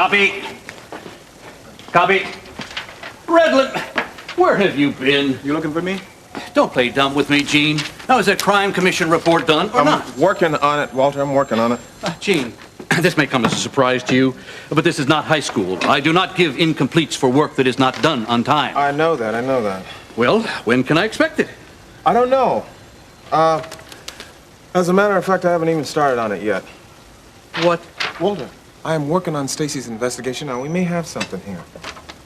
Copy. Copy. Redland, where have you been? You looking for me? Don't play dumb with me, Gene. Now, is that crime commission report done or not? I'm working on it, Walter. I'm working on it. Gene, this may come as a surprise to you, but this is not high school. I do not give incompletes for work that is not done on time. I know that. I know that. Well, when can I expect it? I don't know. As a matter of fact, I haven't even started on it yet. What? Walter, I am working on Stacy's investigation. Now, we may have something here.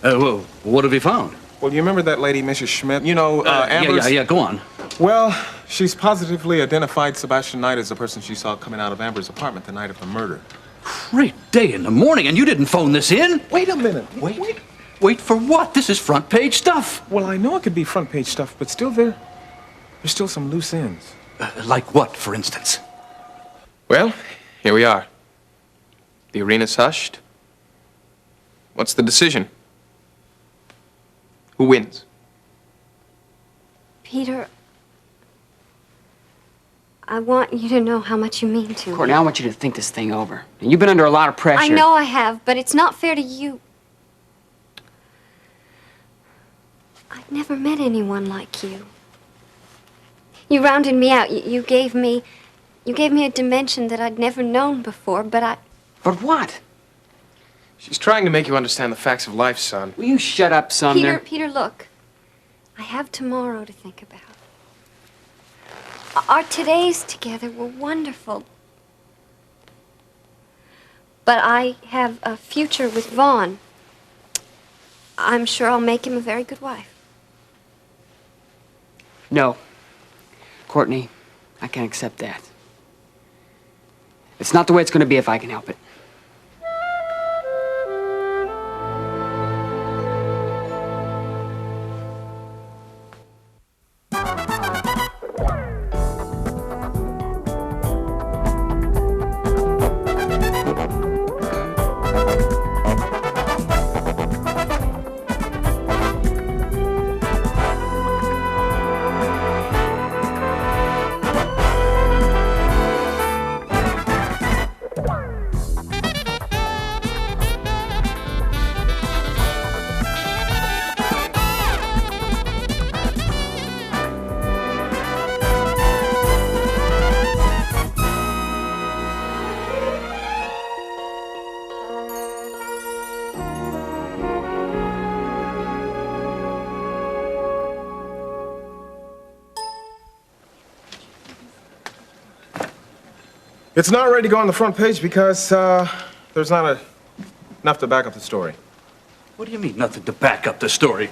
Well, what have you found? Well, you remember that lady, Mrs. Schmidt? You know, Amber's... Yeah, go on. Well, she's positively identified Sebastian Knight as the person she saw coming out of Amber's apartment the night of the murder. Great day in the morning, and you didn't phone this in? Wait a minute. Wait for what? This is front page stuff. Well, I know it could be front page stuff, but still there's still some loose ends. Like what, for instance? Well, here we are. The arena's hushed. What's the decision? Who wins? Peter, I want you to know how much you mean to me. Courtney, I want you to think this thing over. You've been under a lot of pressure. I know I have, but it's not fair to you. I've never met anyone like you. You rounded me out. You gave me a dimension that I'd never known before, but But what? She's trying to make you understand the facts of life, son. Will you shut up, Sumner? Peter, look. I have tomorrow to think about. Our todays together were wonderful. But I have a future with Vaughn. I'm sure I'll make him a very good wife. No. Courtney, I can't accept that. It's not the way it's going to be if I can help it. It's not ready to go on the front page because there's not enough to back up the story. What do you mean, nothing to back up the story?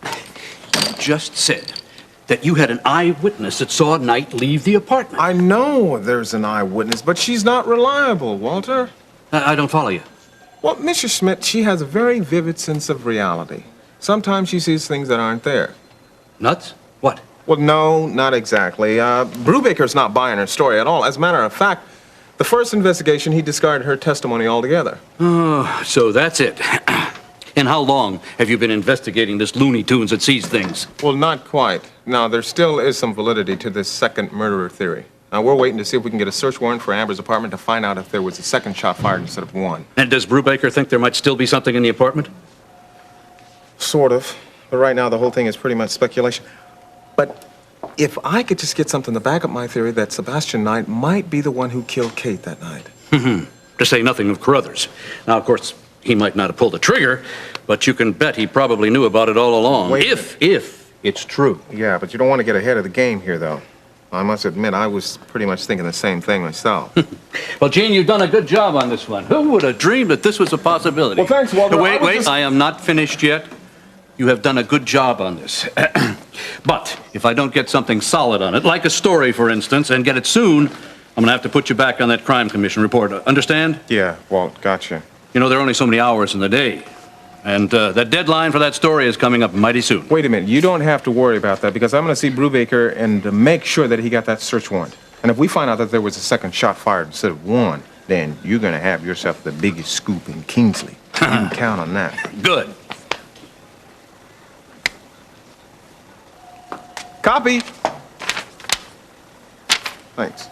You just said that you had an eyewitness that saw Knight leave the apartment. I know there's an eyewitness, but she's not reliable, Walter. I don't follow you. Well, Mrs. Schmidt, she has a very vivid sense of reality. Sometimes she sees things that aren't there. Nuts? What? Well, no, not exactly. Brubaker's not buying her story at all. As a matter of fact, the first investigation, he discarded her testimony altogether. Oh, so that's it. And how long have you been investigating this Looney Tunes that sees things? Well, not quite. Now, there still is some validity to this second murderer theory. Now, we're waiting to see if we can get a search warrant for Amber's apartment to find out if there was a second shot fired instead of one. And does Brubaker think there might still be something in the apartment? Sort of. But right now, the whole thing is pretty much speculation. But if I could just get something to back up my theory that Sebastian Knight might be the one who killed Kate that night. To say nothing of Carruthers. Now, of course, he might not have pulled the trigger, but you can bet he probably knew about it all along. If it's true. Yeah, but you don't want to get ahead of the game here, though. I must admit, I was pretty much thinking the same thing myself. Well, Gene, you've done a good job on this one. Who would have dreamed that this was a possibility? Well, thanks, Walter. Wait, I am not finished yet. You have done a good job on this. But if I don't get something solid on it, like a story, for instance, and get it soon, I'm going to have to put you back on that crime commission report. Understand? Yeah, Walt, gotcha. You know, there are only so many hours in the day. And that deadline for that story is coming up mighty soon. Wait a minute. You don't have to worry about that because I'm going to see Brubaker and make sure that he got that search warrant. And if we find out that there was a second shot fired instead of one, then you're going to have yourself the biggest scoop in Kingsley. You can count on that. Good. Copy. Thanks.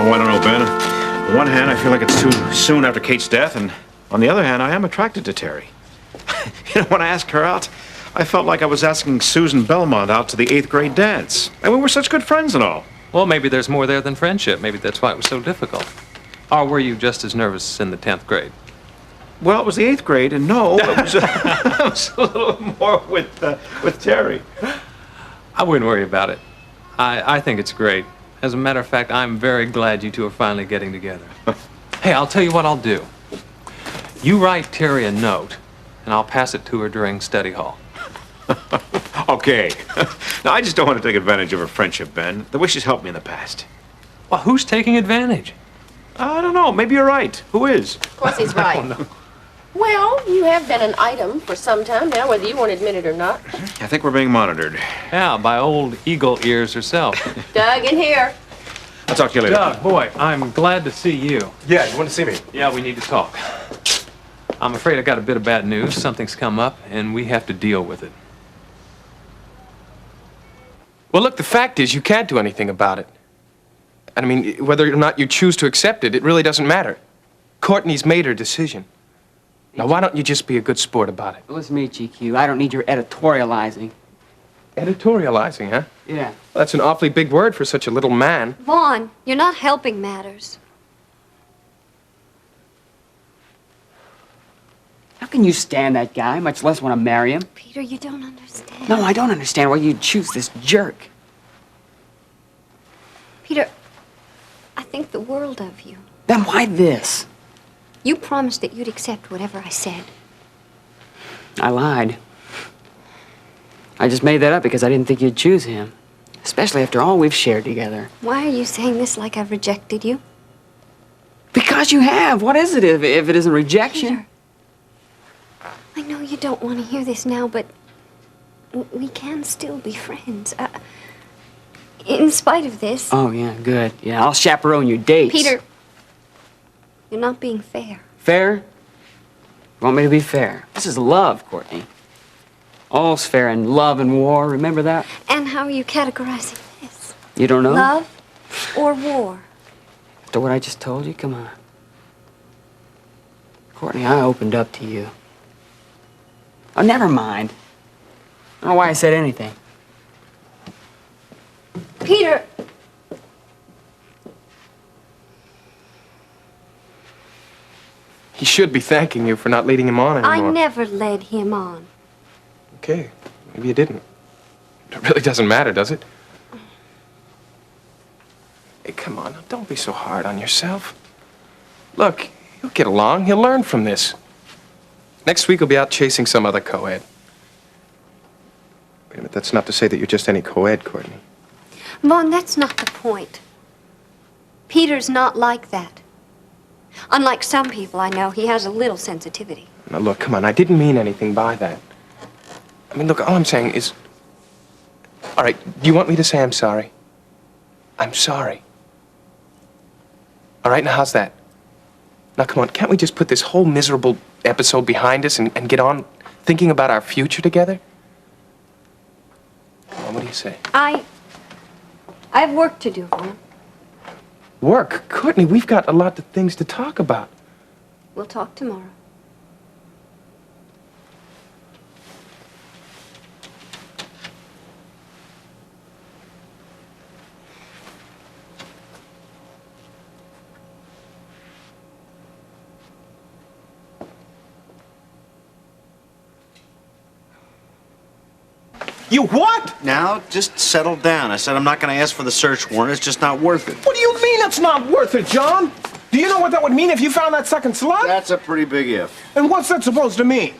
Oh, I don't know, Ben. On one hand, I feel like it's too soon after Kate's death, and on the other hand, I am attracted to Terry. You know, when I asked her out, I felt like I was asking Susan Belmont out to the 8th grade dance. And we were such good friends and all. Well, maybe there's more there than friendship. Maybe that's why it was so difficult. Or were you just as nervous in the 10th grade? Well, it was the 8th grade, and no, it was, it was a little more with Terry. I wouldn't worry about it. I think it's great. As a matter of fact, I'm very glad you two are finally getting together. Hey, I'll tell you what I'll do. You write Terry a note, and I'll pass it to her during study hall. Okay. Now, I just don't want to take advantage of her friendship, Ben. The way she's helped me in the past. Well, who's taking advantage? I don't know. Maybe you're right. Who is? Of course he's right. Well, you have been an item for some time now, whether you want to admit it or not. I think we're being monitored. Yeah, by old Eagle Ears herself. Doug, in here. I'll talk to you later. Doug, boy, I'm glad to see you. Yeah, you want to see me? Yeah, we need to talk. I'm afraid I got a bit of bad news. Something's come up, and we have to deal with it. Well, look, the fact is you can't do anything about it. And I mean, whether or not you choose to accept it, it really doesn't matter. Courtney's made her decision. Now, why don't you just be a good sport about it? Listen to me, GQ. I don't need your editorializing. Editorializing, huh? Yeah. Well, that's an awfully big word for such a little man. Vaughn, you're not helping matters. How can you stand that guy, much less want to marry him? Peter, you don't understand. No, I don't understand why you'd choose this jerk. Peter, I think the world of you. Then why this? You promised that you'd accept whatever I said. I lied. I just made that up because I didn't think you'd choose him. Especially after all we've shared together. Why are you saying this like I've rejected you? Because you have. What is it if it isn't rejection? Peter, I know you don't want to hear this now, but we can still be friends. In spite of this. Oh, yeah, good. Yeah, I'll chaperone your dates. Peter, you're not being fair. Fair? You want me to be fair? This is love, Courtney. All's fair in love and war. Remember that? And how are you categorizing this? You don't know? Love or war? After what I just told you? Come on. Courtney, I opened up to you. Oh, never mind. I don't know why I said anything. Peter! He should be thanking you for not leading him on I anymore. never led him on. Okay, maybe you didn't. It really doesn't matter, does it? Hey, come on, now, don't be so hard on yourself. Look, he'll get along. He'll learn from this. Next week, he'll be out chasing some other co-ed. Wait a minute, that's not to say that you're just any co-ed, Courtney. Vaughn, that's not the point. Peter's not like that. Unlike some people I know, he has a little sensitivity. Now, look, come on, I didn't mean anything by that. I mean, look, all I'm saying is... All right, do you want me to say I'm sorry? I'm sorry. All right, now how's that? Now, come on, can't we just put this whole miserable episode behind us and get on thinking about our future together? Come on, what do you say? I have work to do, Vaughn. Work? Courtney, we've got a lot of things to talk about. We'll talk tomorrow. You what? Now, just settle down. I said I'm not going to ask for the search warrant. It's just not worth it. What do you mean it's not worth it, John? Do you know what that would mean if you found that second slot? That's a pretty big if. And what's that supposed to mean?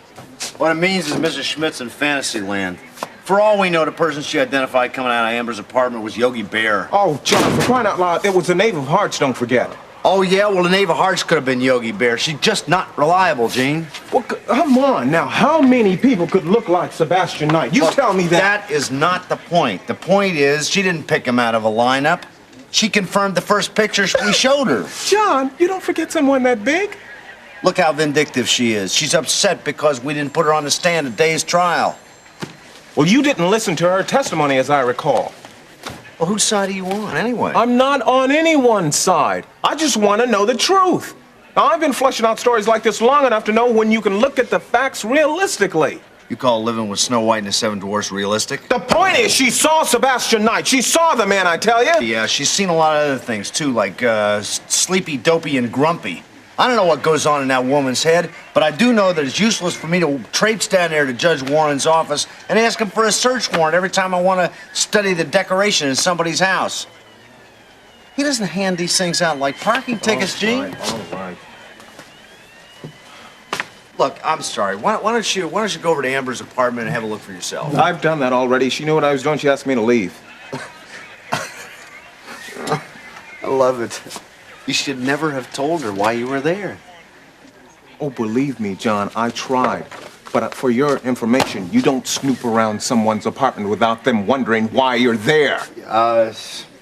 What it means is Mrs. Schmidt's in fantasy land. For all we know, the person she identified coming out of Amber's apartment was Yogi Bear. Oh, John, for crying out loud, it was the Knave of Hearts, don't forget. Oh, yeah? Well, the Knave of Hearts could have been Yogi Bear. She's just not reliable, Gene. Well, come on now. How many people could look like Sebastian Knight? You tell me that. That is not the point. The point is she didn't pick him out of a lineup. She confirmed the first pictures we showed her. John, you don't forget someone that big. Look how vindictive she is. She's upset because we didn't put her on the stand at Day's trial. Well, you didn't listen to her testimony, as I recall. Well, whose side are you on, anyway? I'm not on anyone's side. I just want to know the truth. Now, I've been fleshing out stories like this long enough to know when you can look at the facts realistically. You call living with Snow White and the Seven Dwarfs realistic? The point is, she saw Sebastian Knight. She saw the man, I tell you. Yeah, she's seen a lot of other things, too, like sleepy, dopey, and grumpy. I don't know what goes on in that woman's head, but I do know that it's useless for me to traipse down there to Judge Warren's office and ask him for a search warrant every time I want to study the decoration in somebody's house. He doesn't hand these things out like parking tickets, Gene. All right. Look, I'm sorry. Why don't you go over to Amber's apartment and have a look for yourself? I've done that already. She knew what I was doing. She asked me to leave. I love it. You should never have told her why you were there. Oh, believe me, John, I tried. But for your information, you don't snoop around someone's apartment without them wondering why you're there.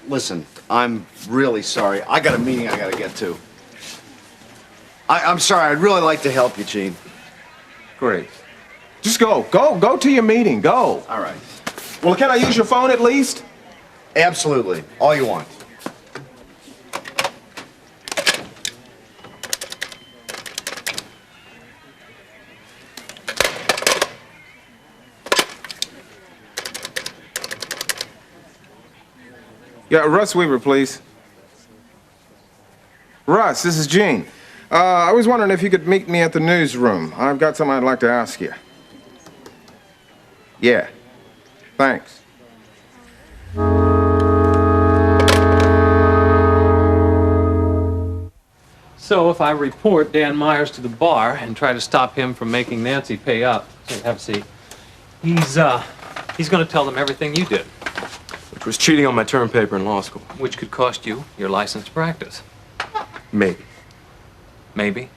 Listen, I'm really sorry. I got a meeting I gotta get to. I'm sorry. I'd really like to help you, Gene. Great. Just go. Go to your meeting. Go. All right. Well, can I use your phone at least? Absolutely. All you want. Yeah, Russ Weaver, please. Russ, this is Gene. I was wondering if you could meet me at the newsroom. I've got something I'd like to ask you. Yeah. Thanks. So if I report Dan Myers to the bar and try to stop him from making Nancy pay up, here, have a seat. He's going to tell them everything you did, Which was cheating on my term paper in law school. which could cost you your license to practice. Maybe. Maybe.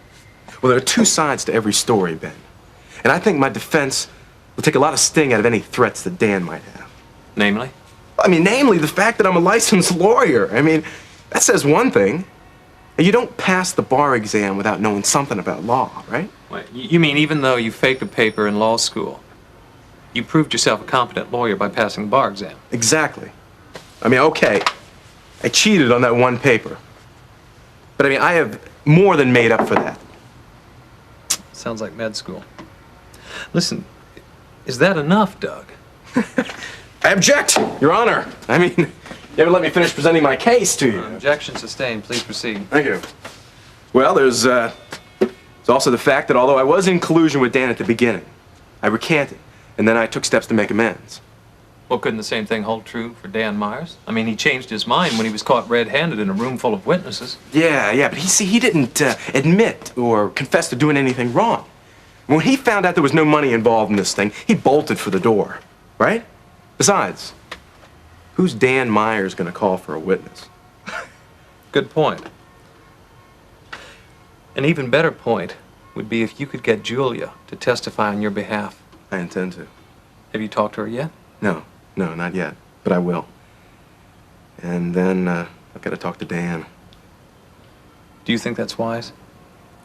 Well, there are two sides to every story, Ben. And I think my defense will take a lot of sting out of any threats that Dan might have. Namely? I mean, namely the fact that I'm a licensed lawyer. I mean, that says one thing. You don't pass the bar exam without knowing something about law, right? Wait, you mean even though you faked a paper in law school, you proved yourself a competent lawyer by passing the bar exam? Exactly. I mean, okay, I cheated on that one paper. But I mean, I have more than made up for that. Sounds like med school. Listen, is that enough, Doug? I object, Your Honor. I mean, you haven't let me finish presenting my case to you. Objection sustained. Please proceed. Thank you. Well, there's also the fact that although I was in collusion with Dan at the beginning, I recanted, and then I took steps to make amends. Well, couldn't the same thing hold true for Dan Myers? I mean, he changed his mind when he was caught red-handed in a room full of witnesses. Yeah, but he didn't admit or confess to doing anything wrong. When he found out there was no money involved in this thing, he bolted for the door, right? Besides, who's Dan Myers going to call for a witness? Good point. An even better point would be if you could get Julia to testify on your behalf. I intend to. Have you talked to her yet? No, not yet, but I will. And then I've got to talk to Dan. Do you think that's wise?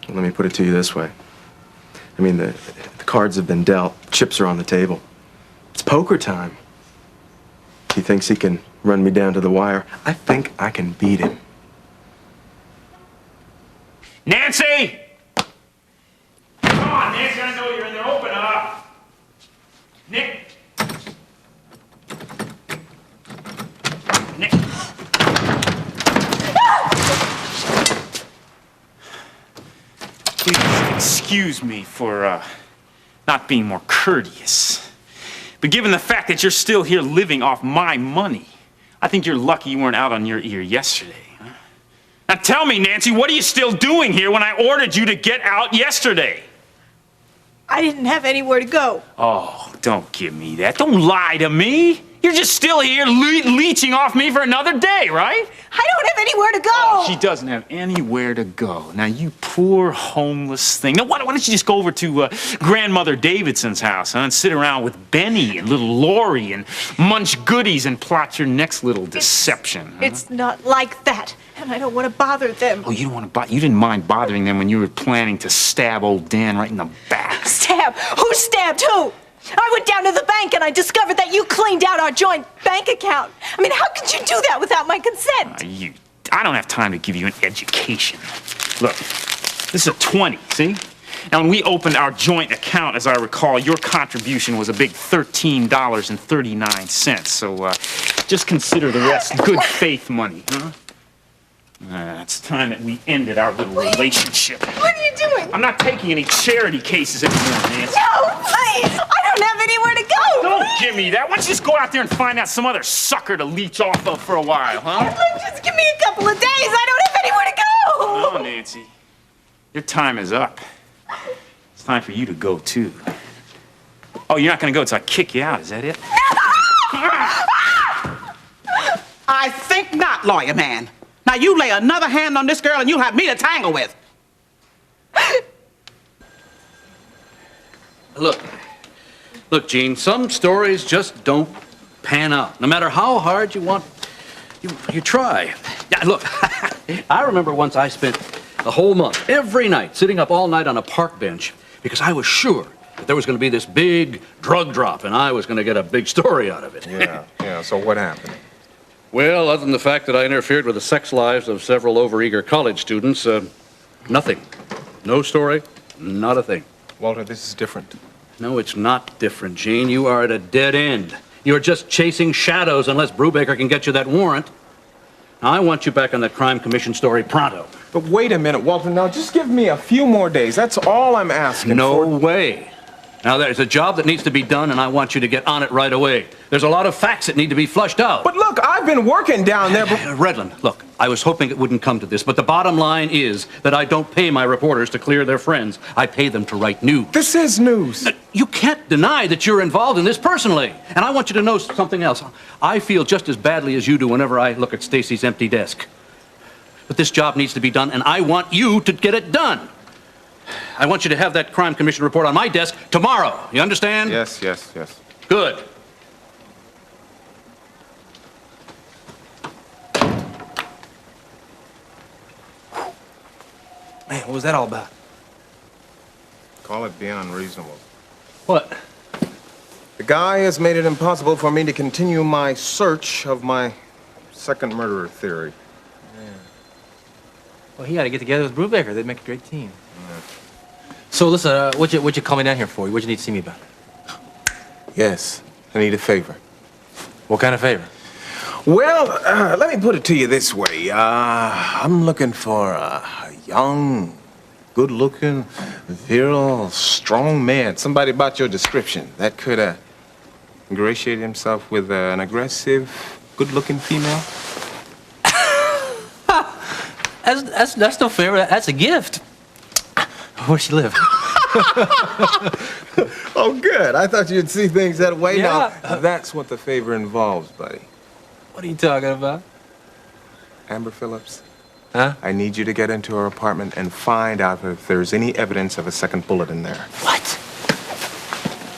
Well, let me put it to you this way. I mean, the cards have been dealt, chips are on the table. It's poker time. He thinks he can run me down to the wire. I think I can beat him. Nancy! Come on, Nancy, I know you're in there. Open up. Nick. Nick. Please excuse me for not being more courteous. But given the fact that you're still here living off my money, I think you're lucky you weren't out on your ear yesterday. Huh? Now tell me, Nancy, what are you still doing here when I ordered you to get out yesterday? I didn't have anywhere to go. Oh, don't give me that. Don't lie to me. You're just still here leeching off me for another day, right? I don't have anywhere to go. Oh, she doesn't have anywhere to go. Now, you poor homeless thing. Now, why don't you just go over to Grandmother Davidson's house and sit around with Benny and little Lori and munch goodies and plot your next little deception? Huh? It's not like that, and I don't want to bother them. Oh, you don't want to you didn't mind bothering them when you were planning to stab old Dan right in the back. Stab? Who stabbed who? I went down to the bank and I discovered that you cleaned out our joint bank account. I mean, how could you do that without my consent? I don't have time to give you an education. Look, this is a 20, see? Now, when we opened our joint account, as I recall, your contribution was a big $13.39. So just consider the rest good faith money, huh? It's time that we ended our little relationship. What are you doing? I'm not taking any charity cases anymore, Nancy. No, please! I don't have anywhere to go! Don't give me that. Why don't you just go out there and find out some other sucker to leech off of for a while, huh? Just give me a couple of days. I don't have anywhere to go! No, Nancy. Your time is up. It's time for you to go, too. Oh, you're not going to go until I kick you out, is that it? I think not, lawyer man. Now you lay another hand on this girl and you'll have me to tangle with. Look, Gene, some stories just don't pan out. No matter how hard you want, you try. Yeah, look, I remember once I spent the whole month, every night, sitting up all night on a park bench because I was sure that there was going to be this big drug drop and I was going to get a big story out of it. Yeah, so what happened? Well, other than the fact that I interfered with the sex lives of several overeager college students, nothing. No story, not a thing. Walter, this is different. No, it's not different, Gene. You are at a dead end. You're just chasing shadows unless Brubaker can get you that warrant. Now, I want you back on that crime commission story pronto. But wait a minute, Walter. Now, just give me a few more days. That's all I'm asking for. No way. Now, there's a job that needs to be done, and I want you to get on it right away. There's a lot of facts that need to be flushed out. But look, I've been working down there. Redland, look, I was hoping it wouldn't come to this, but the bottom line is that I don't pay my reporters to clear their friends. I pay them to write news. This is news. You can't deny that you're involved in this personally. And I want you to know something else. I feel just as badly as you do whenever I look at Stacy's empty desk. But this job needs to be done, and I want you to get it done. I want you to have that crime commission report on my desk tomorrow. You understand? Yes. Good. Man, what was that all about? Call it being unreasonable. What? The guy has made it impossible for me to continue my search of my second murderer theory. Well, he ought to get together with Brubaker. They'd make a great team. So, listen, what'd you call me down here for? What'd you need to see me about? Yes, I need a favor. What kind of favor? Well, let me put it to you this way. I'm looking for a young, good-looking, virile, strong man. Somebody about your description that could ingratiate himself with an aggressive, good-looking female. That's no favor. That's a gift. Where does she live? Oh, good. I thought you'd see things that way. Yeah. Now, that's what the favor involves, buddy. What are you talking about? Amber Phillips. Huh? I need you to get into her apartment and find out if there's any evidence of a second bullet in there. What?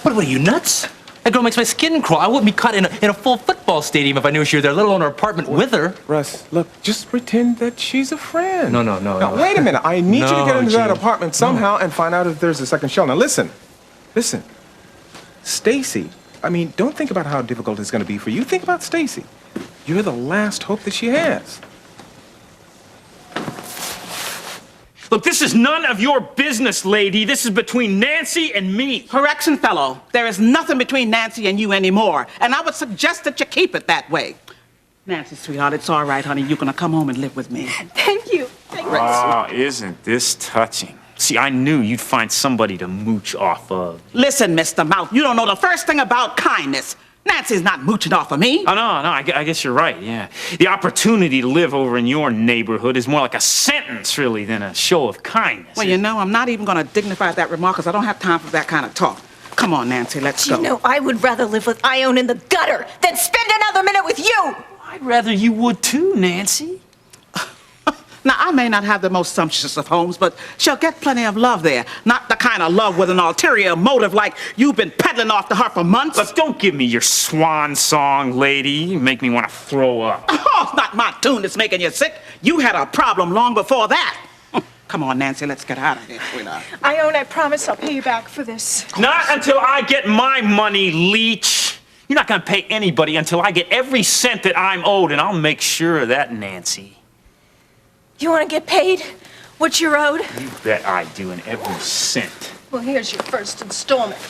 What are you, nuts? That girl makes my skin crawl. I wouldn't be caught in a full football stadium if I knew she was there, let alone her apartment with her. Russ, look, just pretend that she's a friend. No. Now, wait a minute. I need you to get into that apartment somehow and find out if there's a second shell. Now, listen. Stacy, I mean, don't think about how difficult it's going to be for you. Think about Stacy. You're the last hope that she has. Look, this is none of your business, lady. This is between Nancy and me. Correction, fellow. There is nothing between Nancy and you anymore. And I would suggest that you keep it that way. Nancy, sweetheart, it's all right, honey. You're going to come home and live with me. Thank you. Oh, isn't this touching? See, I knew you'd find somebody to mooch off of. Listen, Mr. Mouth, you don't know the first thing about kindness. Nancy's not mooching off of me. Oh, no, I guess you're right, yeah. The opportunity to live over in your neighborhood is more like a sentence, really, than a show of kindness. Well, you know, I'm not even going to dignify that remark because I don't have time for that kind of talk. Come on, Nancy, let's go. You know, I would rather live with Ione in the gutter than spend another minute with you. I'd rather you would too, Nancy. Now, I may not have the most sumptuous of homes, but she'll get plenty of love there. Not the kind of love with an ulterior motive like you've been peddling off to her for months. Look, don't give me your swan song, lady. You make me want to throw up. Oh, it's not my tune that's making you sick. You had a problem long before that. Come on, Nancy, let's get out of here, sweetheart. Ione, I promise I'll pay you back for this. Not until I get my money, leech. You're not gonna pay anybody until I get every cent that I'm owed, and I'll make sure of that, Nancy. You want to get paid? What you're owed? You bet I do, in every cent. Well, here's your first installment.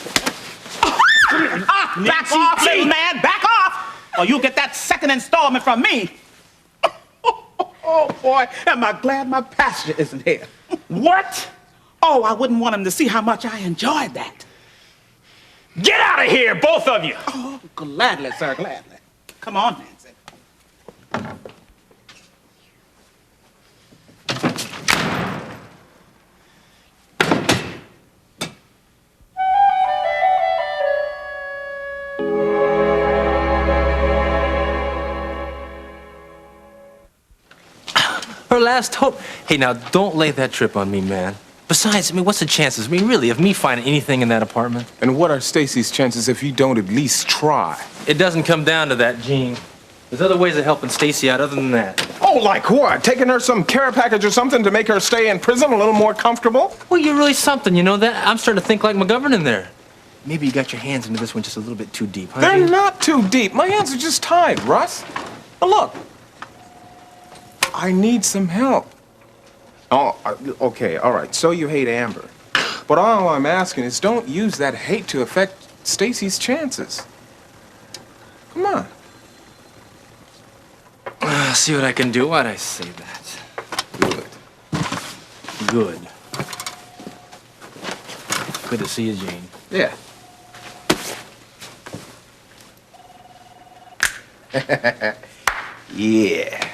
Back off, little man, back off! Or you'll get that second installment from me. Oh, boy, am I glad my passenger isn't here. What? Oh, I wouldn't want him to see how much I enjoyed that. Get out of here, both of you! Oh, gladly, sir, gladly. Come on, Nancy. Her last hope. Hey, now, don't lay that trip on me, man. Besides, I mean, what's the chances? I mean, really, of me finding anything in that apartment? And what are Stacy's chances if you don't at least try? It doesn't come down to that, Gene. There's other ways of helping Stacy out other than that. Oh, like what? Taking her some care package or something to make her stay in prison a little more comfortable? Well, you're really something, you know that? I'm starting to think like McGovern in there. Maybe you got your hands into this one just a little bit too deep, huh? They're Gene? not too deep. My hands are just tied, Russ. Now look, I need some help. Oh, okay, all right. So you hate Amber. But all I'm asking is don't use that hate to affect Stacy's chances. Come on. See what I can do. Why'd I say that? Good. Good. Good to see you, Gene. Yeah. Yeah.